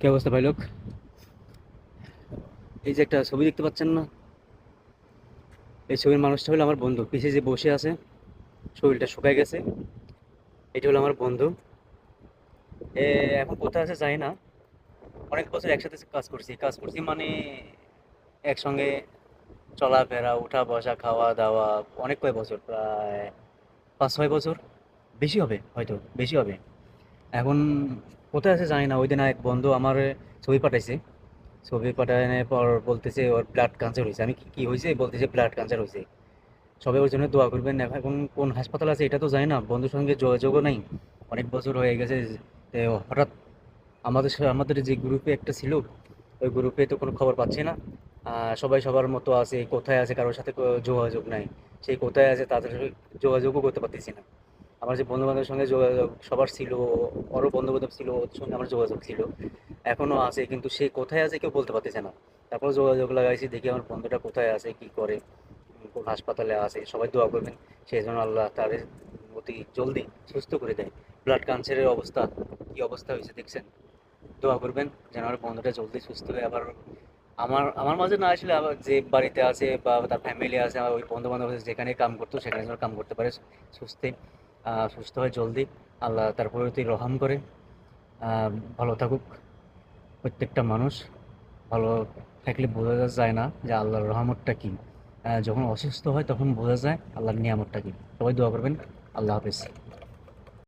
কি অবস্থা ভাই লোক? এই যে একটা ছবি দেখতে পাচ্ছেন না, এই ছবির মানুষটা হলো আমার বন্ধু। পিছে যে বসে আছে, শরীরটা শুকায় গেছে, এটা হলো আমার বন্ধু। এ এখন কোথায় আছে জানি না। অনেক বছর একসাথে কাজ করছি মানে একসঙ্গে চলাফেরা, উঠা বসা, খাওয়া দাওয়া, অনেক কয় বছর, প্রায় 5-6 বছর, বেশি হবে, হয়তো বেশি হবে। এখন কোথায় আছে জানি না। ওই দিন এক বন্ধু আমার ছবি পাঠাইছে। ছবি পাঠানোর পর বলতেছে ওর ব্লাড ক্যান্সার হয়েছে। আমি কি কি হয়েছে বলতেছে, ব্লাড ক্যান্সার হয়েছে। সবাই ওর জন্য দোয়া করবেন। এখন কোন হাসপাতাল আছে এটা তো জানি না, বন্ধুর সঙ্গে যোগাযোগও নাই, অনেক বছর হয়ে গেছে। তো হঠাৎ আমাদের যে গ্রুপে একটা ছিল, ওই গ্রুপে তো কোনো খবর পাচ্ছি না। সবাই সবার মতো আছে, কোথায় আছে কারোর সাথে যোগাযোগ নাই। সেই কোথায় আছে তাদের সাথে যোগাযোগও করতে পারতেছি না। আমার যে বন্ধু বান্ধবের সঙ্গে যোগাযোগ সবার ছিল, ওরও বন্ধু বান্ধব ছিল, ওদের সঙ্গে আমার যোগাযোগ ছিল, এখনো আছে, কিন্তু সে কোথায় আছে কেউ বলতে পারতেছে না। তারপর যোগাযোগ লাগাইছি, দেখি আমার বন্ধুটা কোথায় আছে, কি করে, কোন হাসপাতালে আছে। সবাই দোয়া করবেন সেই জন্য আল্লাহ তার অতি জলদি সুস্থ করে দেয়। ব্লাড ক্যান্সারের অবস্থা, কি অবস্থা হয়েছে দেখছেন। দোয়া করবেন যেন আমার বন্ধুটা জলদি সুস্থ হয়ে আবার আমার আমার মাঝে না আসলে, আবার যে বাড়িতে আছে বা তার ফ্যামিলি আছে, আমার ওই বন্ধু বান্ধব আছে যেখানে কাম করতো সেখানে যেন কাম করতে পারে সুস্থে, সুস্থ হয় জলদি। আল্লাহ তার প্রতি রহম করে। আহ, ভালো থাকুক প্রত্যেকটা মানুষ। ভালো থাকলে বোঝা যায় না যে আল্লাহর রহমতটা কি। যখন অসুস্থ হয় তখন বোঝা যায় আল্লাহর নিয়ামতটা কি। সবাই দোয়া করবেন। আল্লাহ হাফেজ।